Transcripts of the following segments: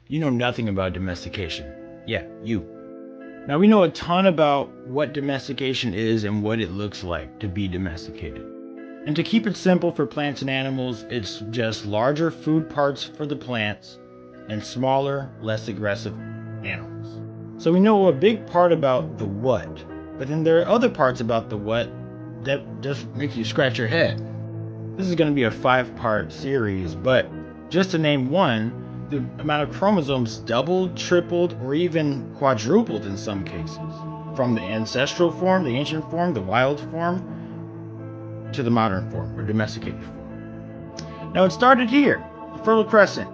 You know nothing about domestication. Yeah, you. Now we know a ton about what domestication is and what it looks like to be domesticated. And to keep it simple for plants and animals, it's just larger food parts for the plants and smaller, less aggressive animals. So we know a big part about the what, but then there are other parts about the what that just make you scratch your head. This is going to be a 5-part series, but just to name one, the amount of chromosomes doubled, tripled, or even quadrupled in some cases. From the ancestral form, the ancient form, the wild form, to the modern form, or domesticated form. Now it started here, the Fertile Crescent.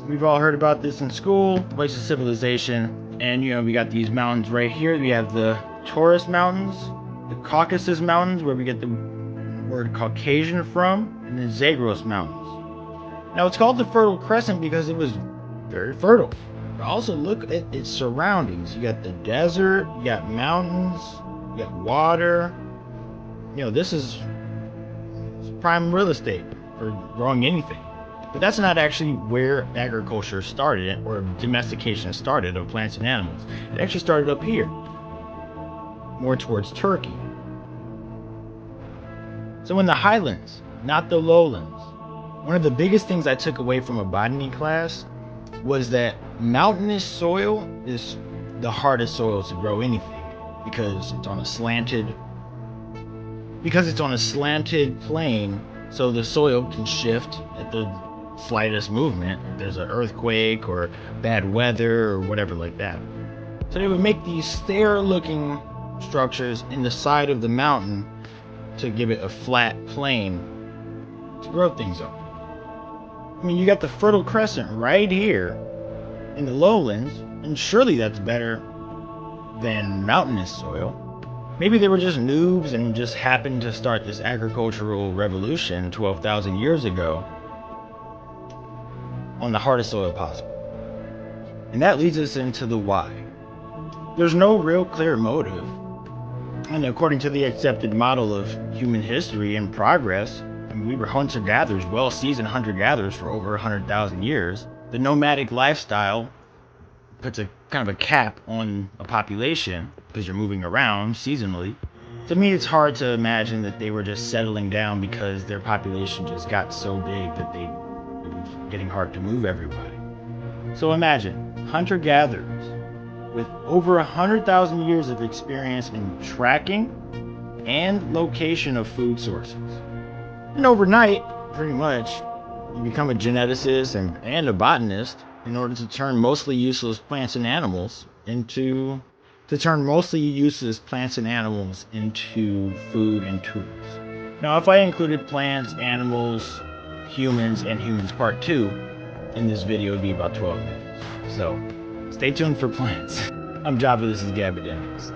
We've all heard about this in school, place of civilization, and we got these mountains right here. We have the Taurus Mountains, the Caucasus Mountains, where we get the word Caucasian from, and the Zagros Mountains. Now it's called the Fertile Crescent because it was very fertile. But also look at its surroundings. You got the desert, you got mountains, you got water. This is prime real estate for growing anything. But that's not actually where agriculture started, or domestication started of plants and animals. It actually started up here, more towards Turkey. So in the highlands, not the lowlands. One of the biggest things I took away from a botany class was that mountainous soil is the hardest soil to grow anything because it's on a slanted plane, so the soil can shift at the slightest movement if there's an earthquake or bad weather or whatever like that. So they would make these stair-looking structures in the side of the mountain to give it a flat plane to grow things up. I mean, you got the Fertile Crescent right here in the lowlands, and surely that's better than mountainous soil. Maybe they were just noobs and just happened to start this agricultural revolution 12,000 years ago on the hardest soil possible. And that leads us into the why. There's no real clear motive. And according to the accepted model of human history and progress, we were hunter-gatherers, well-seasoned hunter-gatherers for over 100,000 years. The nomadic lifestyle puts a kind of a cap on a population because you're moving around seasonally. To me, it's hard to imagine that they were just settling down because their population just got so big that it was getting hard to move everybody. So imagine hunter-gatherers with over 100,000 years of experience in tracking and location of food sources. And overnight, pretty much, you become a geneticist and a botanist in order to turn mostly useless plants and animals into food and tools. Now, if I included plants, animals, humans, and humans part 2 in this video, it would be about 12 minutes. So, stay tuned for plants. I'm Java, this is Gabby Daniels.